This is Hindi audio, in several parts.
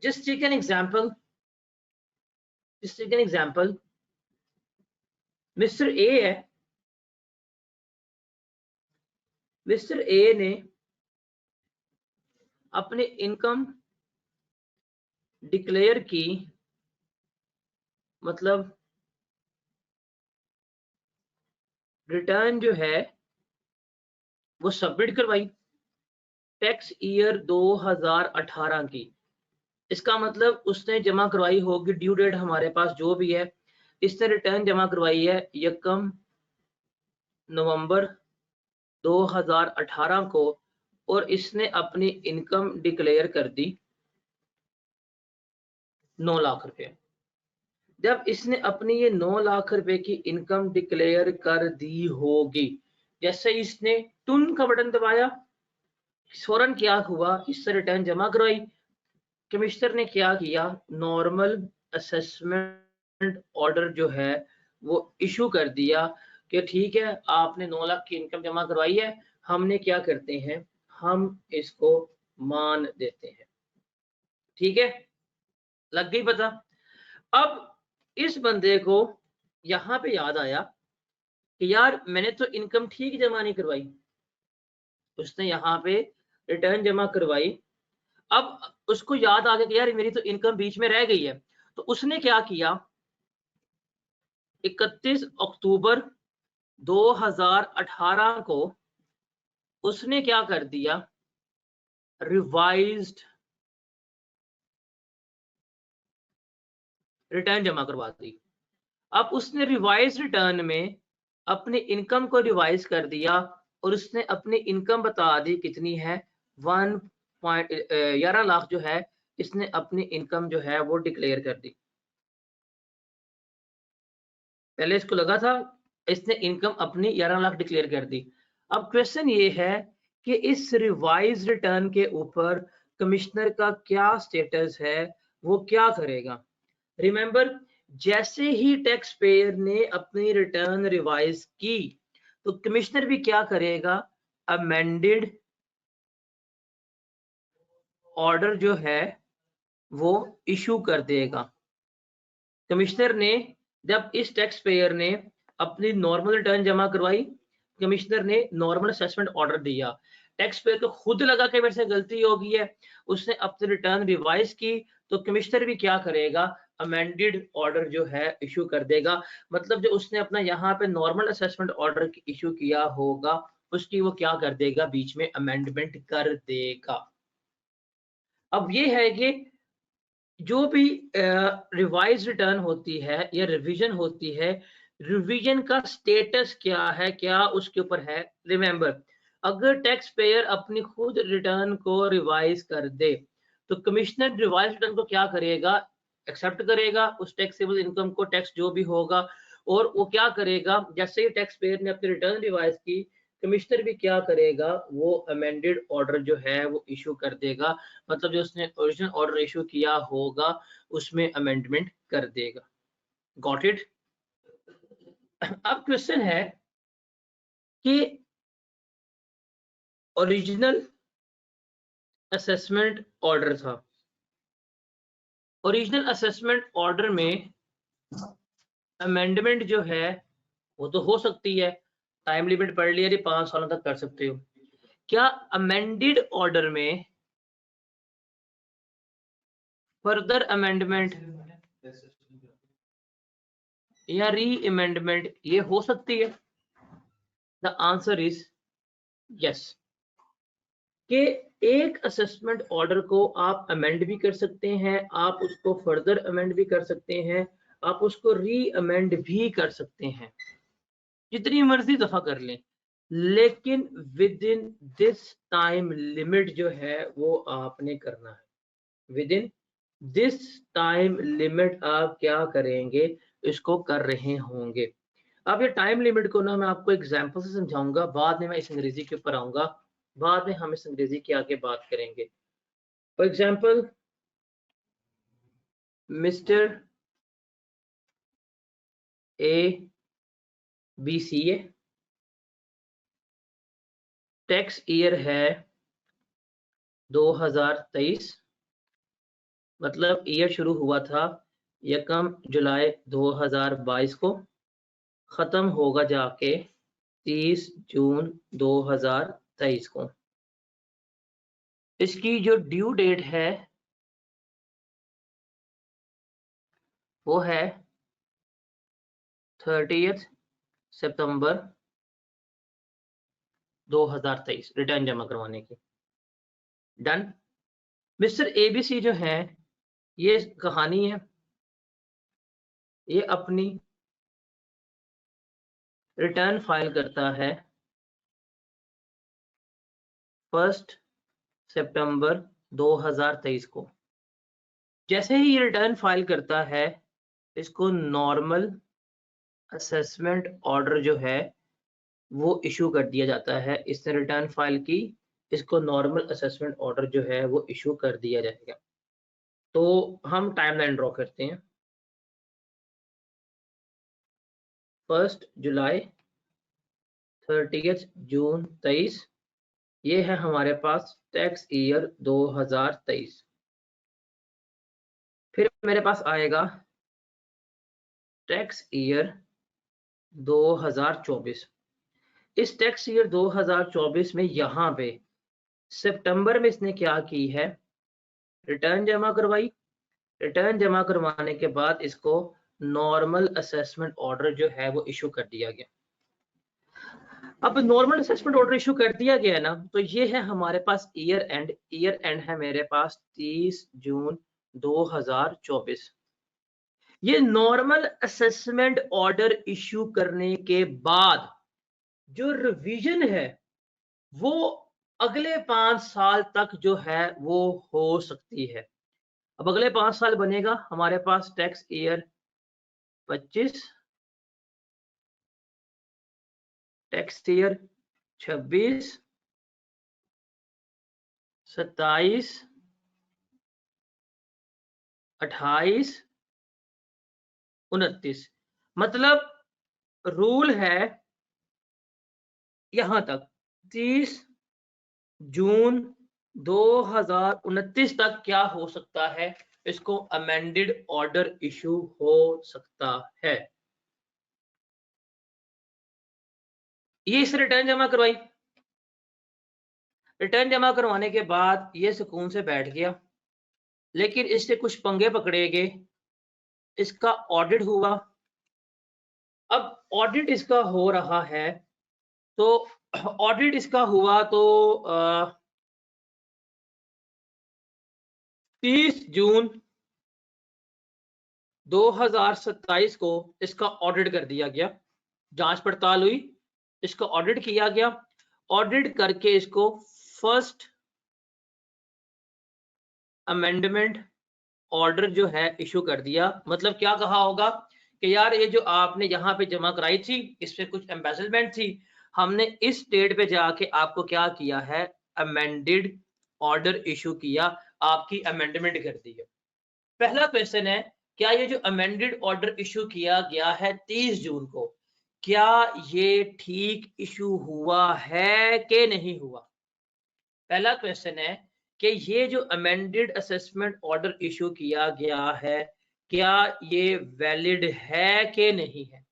Just take an example. Mister A है, मिस्टर ए ने अपने इनकम डिक्लेयर की, मतलब रिटर्न जो है वो सबमिट करवाई टैक्स ईयर 2018 की। इसका मतलब उसने जमा करवाई होगी, ड्यू डेट हमारे पास जो भी है, इसने रिटर्न जमा करवाई है 1 नवंबर 2018 को, और इसने अपनी इनकम डिक्लेयर कर दी 9 लाख रुपए। जब इसने अपनी ये 9 लाख रुपए की इनकम डिक्लेयर कर दी होगी, जैसे इसने टुन का बटन दबाया, फौरन क्या हुआ, इससे रिटर्न जमा करवाई। कमिश्नर ने क्या किया, नॉर्मल असेसमेंट ऑर्डर जो है वो इशू कर दिया कि ठीक है, आपने 9 लाख की इनकम जमा करवाई है, हमने क्या करते हैं, हम इसको मान देते हैं। ठीक है, लग गई पता। अब इस बंदे को यहां पे याद आया कि यार मैंने तो इनकम ठीक जमा नहीं करवाई। उसने यहाँ पे रिटर्न जमा करवाई, अब उसको याद आ गया कि यार मेरी तो इनकम बीच में रह गई है, तो उसने क्या किया, 31 अक्टूबर 2018 को उसने क्या कर दिया, रिवाइज्ड रिटर्न जमा करवा दी। अब उसने रिवाइज रिटर्न में अपनी इनकम को रिवाइज कर दिया, और उसने अपनी इनकम बता दी कितनी है, 1.11 लाख जो है, इसने अपनी इनकम जो है वो डिक्लेयर कर दी। पहले इसको लगा था इसने इनकम अपनी 11 लाख डिक्लेयर कर दी। अब क्वेश्चन ये है कि इस रिवाइज रिटर्न के ऊपर कमिश्नर का क्या स्टेटस है, वो क्या करेगा। रिमेंबर, जैसे ही टैक्स पेयर ने अपनी रिटर्न रिवाइज की, तो कमिश्नर भी क्या करेगा, अमेंडेड ऑर्डर जो है वो इशू कर देगा। कमिश्नर ने जब इस टैक्स पेयर ने अपनी नॉर्मल रिटर्न जमा करवाई, कमिश्नर ने नॉर्मल असेसमेंट ऑर्डर दिया, टैक्स पेयर को खुद लगा कि मेरे से गलती हो गई है, उसने अपनी रिटर्न रिवाइज की, तो कमिश्नर भी क्या करेगा, अमेंडेड ऑर्डर जो है इशू कर देगा। मतलब जो उसने अपना यहाँ पे नॉर्मल असेसमेंट ऑर्डर इशू किया होगा, उसकी वो क्या कर देगा, बीच में अमेंडमेंट कर देगा। अब ये है कि जो भी रिवाइज रिटर्न होती है या रिवीजन होती है, रिवीजन का स्टेटस क्या है, क्या उसके ऊपर है। रिमेंबर, अगर टैक्स पेयर अपनी खुद रिटर्न को रिवाइज कर दे, तो कमिश्नर रिवाइज रिटर्न को क्या करेगा, एक्सेप्ट करेगा, उस टैक्सेबल इनकम को, टैक्स जो भी होगा, और वो क्या करेगा, जैसे ही टैक्स पेयर ने अपनी रिटर्न रिवाइज की, कमिश्नर भी क्या करेगा, वो अमेंडेड ऑर्डर जो है वो इशू कर देगा। मतलब जो उसने ओरिजिनल ऑर्डर इशू किया होगा उसमें अमेंडमेंट कर देगा। Got it. अब क्वेश्चन है कि ओरिजिनल असेसमेंट ऑर्डर था, ओरिजिनल असेसमेंट ऑर्डर में अमेंडमेंट जो है वो तो हो सकती है, टाइम लिमिट पढ़ लिया, 5 सालों तक कर सकते हो। क्या अमेंडेड ऑर्डर में फर्दर अमेंडमेंट या री अमेंडमेंट ये हो सकती है? The answer is yes. कि एक असेसमेंट ऑर्डर को आप अमेंड भी कर सकते हैं, आप उसको फर्दर अमेंड भी कर सकते हैं, आप उसको री अमेंड भी कर सकते हैं, जितनी मर्जी दफा कर लें, लेकिन with in this time limit जो है वो आपने करना है। With in this time limit आप क्या करेंगे, इसको कर रहे होंगे। अब ये टाइम लिमिट को ना मैं आपको एग्जांपल से समझाऊंगा, बाद में मैं इस अंग्रेजी के ऊपर आऊंगा, बाद में हम इस अंग्रेजी की आगे बात करेंगे। For example, mister A B C A, tax year है 2023, मतलब ईयर शुरू हुआ था 1 जुलाई 2022 को, खत्म होगा जाके 30 जून 2023 को। इसकी जो ड्यू डेट है वो है 30 सितंबर 2023 रिटर्न जमा करवाने की। डन। मिस्टर एबीसी जो है ये कहानी है, ये अपनी रिटर्न फाइल करता है 1 सितंबर 2023 को। जैसे ही ये रिटर्न फाइल करता है, इसको नॉर्मल असेसमेंट ऑर्डर जो है वो इशू कर दिया जाता है। इसने रिटर्न फाइल की, इसको नॉर्मल असेसमेंट ऑर्डर जो है वो इशू कर दिया जाएगा। तो हम टाइमलाइन ड्रॉ करते हैं। 1 जुलाई 30 जून 23, ये है हमारे पास टैक्स ईयर 2023। फिर मेरे पास आएगा टैक्स ईयर 2024। इस टैक्स ईयर 2024 में यहाँ पे सितंबर में इसने क्या की है, रिटर्न जमा करवाई। रिटर्न जमा करवाने के बाद इसको नॉर्मल असेसमेंट ऑर्डर जो है वो इशू कर दिया गया। अब नॉर्मल असेसमेंट ऑर्डर इशू कर दिया गया ना, तो ये है हमारे पास ईयर एंड। ईयर एंड है मेरे पास 30 जून 2024। ये नॉर्मल असेसमेंट ऑर्डर इशू करने के बाद जो रिवीजन है वो अगले 5 साल तक जो है वो हो सकती है। अब अगले 5 साल बनेगा हमारे पास टैक्स ईयर 25, टैक्स ईयर 26, 27, 28, 29। मतलब रूल है यहां तक 30 जून 2029 तक क्या हो सकता है, इसको अमेंडेड ऑर्डर इशू हो सकता है। ये इस रिटर्न जमा करवाई। रिटर्न जमा करवाने के बाद ये सुकून से बैठ गया, लेकिन इससे कुछ पंगे पकड़े गए। इसका ऑडिट हुआ। अब ऑडिट इसका हो रहा है, तो ऑडिट इसका हुआ तो 30 जून 2027 को इसका ऑडिट कर दिया गया। जांच पड़ताल हुई, इसका ऑडिट किया गया। ऑडिट करके इसको फर्स्ट अमेंडमेंट ऑर्डर जो है इशू कर दिया। मतलब क्या कहा होगा कि यार ये जो आपने यहाँ पे जमा कराई थी इसमें कुछ एम्बेसलमेंट थी, हमने इस डेट पे जाके आपको क्या किया है, अमेंडेड ऑर्डर इशू किया, आपकी अमेंडमेंट कर दी है। पहला क्वेश्चन है, क्या ये जो अमेंडेड ऑर्डर इशू किया गया है 30 जून को, क्या ये ठीक इशू हुआ है कि नहीं हुआ? पहला क्वेश्चन है कि ये जो अमेंडेड असेसमेंट ऑर्डर इशू किया गया है, क्या ये वैलिड है कि नहीं है?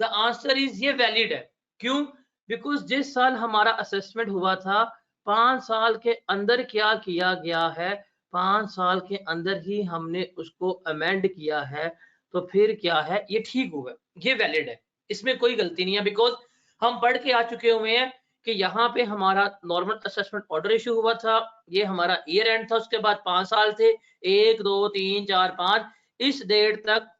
द आंसर इज ये वैलिड है। क्यों? बिकॉज जिस साल हमारा असेसमेंट हुआ था 5 साल के अंदर क्या किया गया है, 5 साल के अंदर ही हमने उसको अमेंड किया है, तो फिर क्या है, ये ठीक हुआ, ये वैलिड है, इसमें कोई गलती नहीं है। बिकॉज हम पढ़ के आ चुके हुए हैं कि यहाँ पे हमारा नॉर्मल असेसमेंट ऑर्डर इशू हुआ था, ये हमारा ईयर एंड था, उसके बाद 5 साल थे, 1 2 3 4 5, इस डेट तक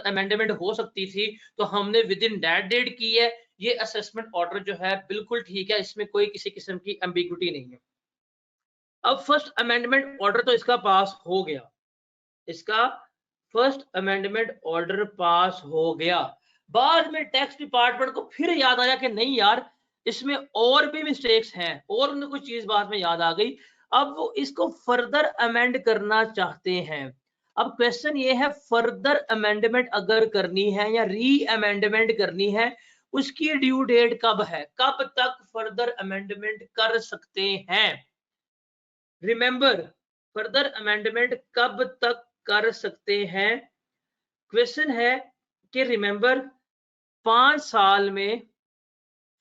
अमेंडमेंट हो सकती थी, तो हमने विद इन दैट डेट की है। ये असेसमेंट ऑर्डर जो है बिल्कुल ठीक है, इसमें कोई किसी किस्म की एम्बिग्युइटी नहीं है। अब फर्स्ट अमेंडमेंट ऑर्डर तो इसका पास हो गया, इसका फर्स्ट अमेंडमेंट ऑर्डर पास हो गया। बाद में टैक्स डिपार्टमेंट को फिर याद आया कि नहीं यार, इसमें और भी मिस्टेक्स हैं, और उन्हें कुछ चीज बाद में याद आ गई। अब वो इसको फर्दर अमेंड करना चाहते हैं। अब क्वेश्चन ये है, फर्दर अमेंडमेंट अगर करनी है या री अमेंडमेंट करनी है, उसकी ड्यू डेट कब है, कब तक फर्दर अमेंडमेंट कर सकते हैं? रिमेंबर, फर्दर अमेंडमेंट कब तक कर सकते हैं? क्वेश्चन है कि रिमेंबर 5 साल में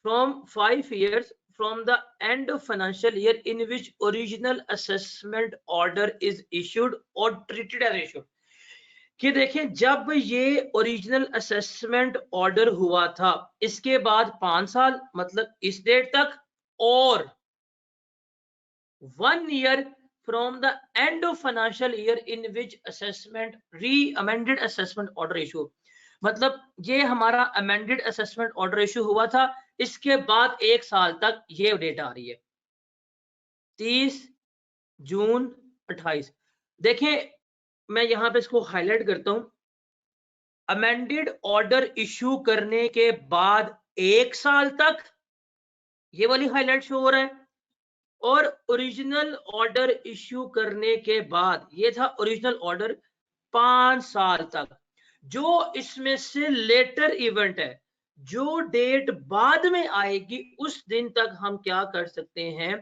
from 5 years from the end of financial year in which original assessment order is issued or treated as issued। कि देखें जब ये ओरिजिनल असेसमेंट ऑर्डर हुआ था इसके बाद 5 साल मतलब इस डेट तक, और 1 year from the end of financial year in which assessment amended assessment order issue। मतलब ये हमारा अमेंडेड असेसमेंट ऑर्डर इशू हुआ था, इसके बाद 1 साल तक ये डेट आ रही है 30 जून 28। देखें मैं यहां पे इसको हाईलाइट करता हूं, अमेंडेड ऑर्डर इशू करने के बाद 1 साल तक ये वाली हाईलाइट शो हो रहा है, और ओरिजिनल ऑर्डर इशू करने के बाद ये था ओरिजिनल ऑर्डर 5 साल तक। जो इसमें से लेटर इवेंट है, जो डेट बाद में आएगी उस दिन तक हम क्या कर सकते हैं?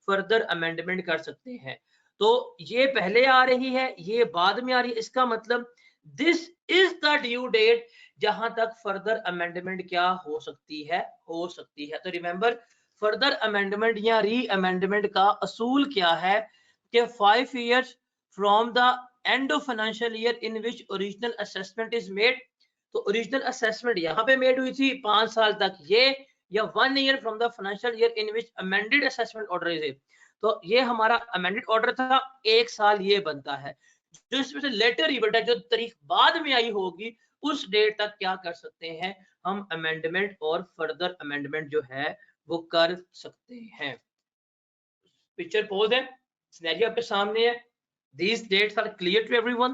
फर्दर अमेंडमेंट कर सकते हैं। तो ये पहले आ रही है, ये बाद में आ रही है, इसका मतलब this is the due date जहां तक फर्दर अमेंडमेंट क्या हो सकती है? हो सकती है। तो रिमेंबर फर्दर अमेंडमेंट या री अमेंडमेंट का असूल क्या है कि 5 years from the end of financial year in which original assessment is made. तो ओरिजिनल असेसमेंट यहाँ पे मेड हुई थी 5 साल तक ये, या 1 year from the financial year in which amended assessment order is. तो ये हमारा अमेंडेड ऑर्डर था, 1 साल ये बनता है। जो इसमें से लेटर इवेंट है, जो तारीख बाद में आई होगी उस डेट तक क्या कर सकते हैं हम? अमेंडमेंट और फर्दर अमेंडमेंट जो है वो कर सकते हैं। पिक्चर पोज है, सिनेरियो आपके सामने है। These dates are clear to everyone?